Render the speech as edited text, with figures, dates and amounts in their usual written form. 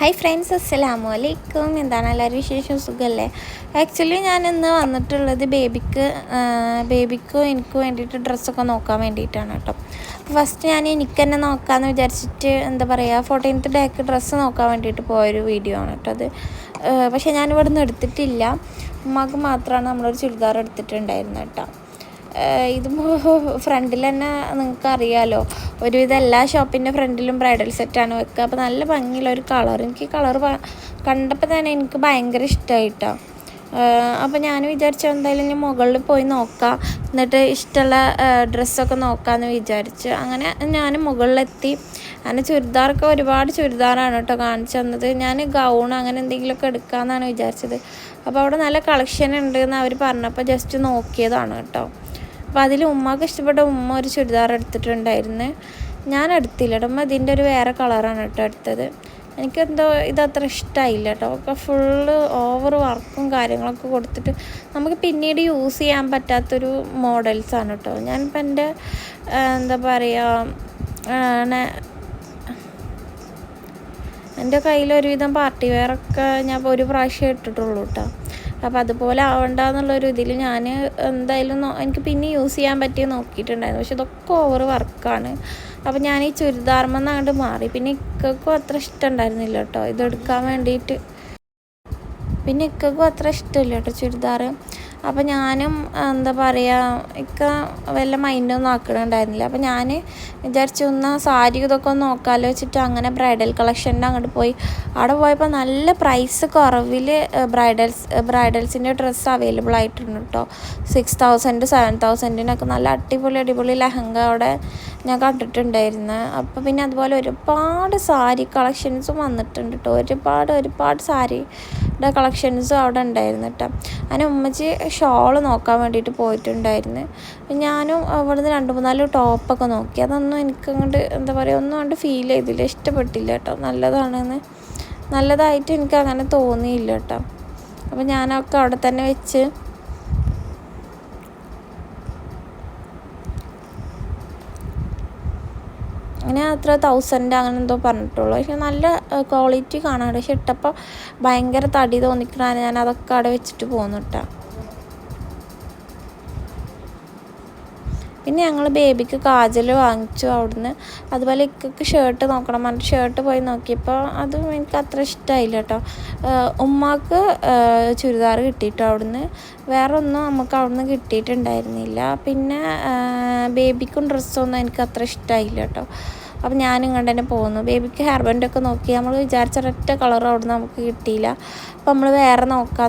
Hi friends, അസ്സലാമു അലൈക്കും. എന്താണ് എല്ലാവരും വിശേഷം? സുഖമല്ലേ? ആക്ച്വലി ഞാൻ ഇന്ന് വന്നിട്ടുള്ളത് ബേബിക്കും എനിക്ക് വേണ്ടിയിട്ട് ഡ്രസ്സൊക്കെ നോക്കാൻ വേണ്ടിയിട്ടാണ് കേട്ടോ. ഫസ്റ്റ് ഞാൻ എനിക്ക് തന്നെ നോക്കാമെന്ന് വിചാരിച്ചിട്ട് എന്താ പറയുക 14th ഡേക്ക് ഡ്രസ്സ് നോക്കാൻ വേണ്ടിയിട്ട് പോയൊരു വീഡിയോ ആണ് കേട്ടോ അത്. പക്ഷേ ഞാൻ ഇവിടെ നിന്ന് എടുത്തിട്ടില്ല. ഉമ്മാക്ക് മാത്രമാണ് നമ്മളൊരു ചുരിദാർ എടുത്തിട്ടുണ്ടായിരുന്നത് കേട്ടോ. ഇതിപ്പോൾ ഫ്രണ്ടിൽ തന്നെ നിങ്ങൾക്ക് അറിയാമല്ലോ, ഒരുവിധം എല്ലാ ഷോപ്പിൻ്റെ ഫ്രണ്ടിലും ബ്രൈഡൽ സെറ്റാണ് വെക്കുക. അപ്പോൾ നല്ല ഭംഗിയുള്ള ഒരു കളർ, എനിക്ക് ഈ കളർ കണ്ടപ്പോൾ തന്നെ എനിക്ക് ഭയങ്കര ഇഷ്ടമായിട്ടോ. അപ്പോൾ ഞാൻ വിചാരിച്ചു എന്തായാലും ഞാൻ മുകളിൽ പോയി നോക്കാം, എന്നിട്ട് ഇഷ്ടമുള്ള ഡ്രസ്സൊക്കെ നോക്കാമെന്ന് വിചാരിച്ചു. അങ്ങനെ ഞാൻ മുകളിലെത്തി. അങ്ങനെ ചുരിദാറൊക്കെ ഒരുപാട് ചുരിദാറാണ് കേട്ടോ കാണിച്ചു തന്നത്. ഞാൻ ഗൗൺ അങ്ങനെ എന്തെങ്കിലുമൊക്കെ എടുക്കാമെന്നാണ് വിചാരിച്ചത്. അപ്പോൾ അവിടെ നല്ല കളക്ഷൻ ഉണ്ട് എന്ന് അവർ പറഞ്ഞപ്പോൾ ജസ്റ്റ് നോക്കിയതാണ് കേട്ടോ. അപ്പോൾ അതിൽ ഉമ്മക്ക് ഇഷ്ടപ്പെട്ട ഉമ്മ ഒരു ചുരിദാർ എടുത്തിട്ടുണ്ടായിരുന്നു. ഞാൻ എടുത്തില്ല കേട്ടോ. ഉമ്മ ഇതിൻ്റെ ഒരു വേറെ കളറാണ് കേട്ടോ എടുത്തത്. എനിക്കെന്തോ ഇതത്ര ഇഷ്ടമായില്ല കേട്ടോ. ഒക്കെ ഫുള്ള് ഓവർ വർക്കും കാര്യങ്ങളൊക്കെ കൊടുത്തിട്ട് നമുക്ക് പിന്നീട് യൂസ് ചെയ്യാൻ പറ്റാത്തൊരു മോഡൽസാണ് കേട്ടോ. ഞാനിപ്പോൾ എൻ്റെ എന്താ പറയുക, എൻ്റെ കയ്യിൽ ഒരുവിധം പാർട്ടി വെയറൊക്കെ ഞാൻ ഒരു പ്രാവശ്യം ഇട്ടിട്ടുള്ളൂ കേട്ടോ. അപ്പോൾ അതുപോലെ ആവണ്ടെന്നുള്ളൊരു ഇതിൽ ഞാൻ എന്തായാലും എനിക്ക് പിന്നെ യൂസ് ചെയ്യാൻ പറ്റിയ നോക്കിയിട്ടുണ്ടായിരുന്നു. പക്ഷെ ഇതൊക്കെ ഓവർ വർക്കാണ്. അപ്പോൾ ഞാൻ ഈ ചുരിദാർമെന്ന് അങ്ങോട്ട് മാറി. പിന്നെ ഇക്കും അത്ര ഇഷ്ടം ഉണ്ടായിരുന്നില്ല കേട്ടോ ഇതെടുക്കാൻ വേണ്ടിയിട്ട്. പിന്നെ ഇക്കും അത്ര ഇഷ്ടമില്ല കേട്ടോ ചുരിദാർ. അപ്പോൾ ഞാനും എന്താ പറയുക വല്ല മൈൻഡൊന്നും ആക്കണുണ്ടായിരുന്നില്ല. അപ്പോൾ ഞാൻ വിചാരിച്ചു സാരി ഇതൊക്കെ ഒന്ന് നോക്കാമല്ലോ വെച്ചിട്ട് അങ്ങനെ ബ്രൈഡൽ കളക്ഷൻ്റെ അങ്ങോട്ട് പോയി. അവിടെ പോയപ്പോൾ നല്ല പ്രൈസ് കുറവിൽ ബ്രൈഡൽസിൻ്റെ ഡ്രസ്സ് അവൈലബിൾ ആയിട്ടുണ്ട് കേട്ടോ. 6000 7000 നല്ല അടിപൊളി ലെഹങ്ക അവിടെ ഞാൻ കണ്ടിട്ടുണ്ടായിരുന്നു. അപ്പോൾ പിന്നെ അതുപോലെ ഒരുപാട് സാരി കളക്ഷൻസും വന്നിട്ടുണ്ട് കേട്ടോ. ഒരുപാട് സാരിയുടെ കളക്ഷൻസും അവിടെ ഉണ്ടായിരുന്നു കേട്ടോ. അങ്ങനെ ഉമ്മച്ചി ഷോള് നോക്കാൻ വേണ്ടിയിട്ട് പോയിട്ടുണ്ടായിരുന്നു. ഞാനും അവിടുന്ന് 2-3 ടോപ്പൊക്കെ നോക്കി. അതൊന്നും എനിക്കങ്ങോട്ട് എന്താ പറയുക ഒന്നും കൊണ്ട് ഫീൽ ചെയ്തില്ല, ഇഷ്ടപ്പെട്ടില്ല കേട്ടോ. നല്ലതായിട്ട് എനിക്ക് അങ്ങനെ തോന്നിയില്ല കേട്ടോ. അപ്പോൾ ഞാനൊക്കെ അവിടെ തന്നെ വെച്ച് അങ്ങനെ അത്ര 1000 അങ്ങനെ എന്തോ പറഞ്ഞിട്ടുള്ളൂ. പക്ഷെ നല്ല ക്വാളിറ്റി കാണാണ്ട്. പക്ഷെ ഇട്ടപ്പോൾ ഭയങ്കര തടി തോന്നിക്കണ ഞാൻ അതൊക്കെ അവിടെ വെച്ചിട്ട് പോന്നു കേട്ടോ. പിന്നെ ഞങ്ങൾ ബേബിക്ക് കാജൽ വാങ്ങിച്ചു അവിടുന്ന്. അതുപോലെ ഇക്കക്ക് ഷർട്ട് നോക്കണം പറഞ്ഞിട്ട് ഷർട്ട് പോയി നോക്കിയപ്പോൾ അതും എനിക്ക് അത്ര ഇഷ്ടമായില്ല കേട്ടോ. ഉമ്മാക്ക് ചുരിദാർ കിട്ടിയിട്ടോ അവിടുന്ന്. വേറെ ഒന്നും നമുക്ക് അവിടുന്ന് കിട്ടിയിട്ടുണ്ടായിരുന്നില്ല. പിന്നെ ബേബിക്കും ഡ്രസ്സൊന്നും എനിക്ക് അത്ര ഇഷ്ടമായില്ല കേട്ടോ. അപ്പോൾ ഞാനിങ്ങോട്ട് തന്നെ പോകുന്നു. ബേബിക്ക് ഹെയർ ബാൻഡൊക്കെ നോക്കി. നമ്മൾ വിചാരിച്ച ഒരൊറ്റ കളർ അവിടുന്ന് നമുക്ക് കിട്ടിയില്ല. അപ്പോൾ നമ്മൾ വേറെ നോക്കാം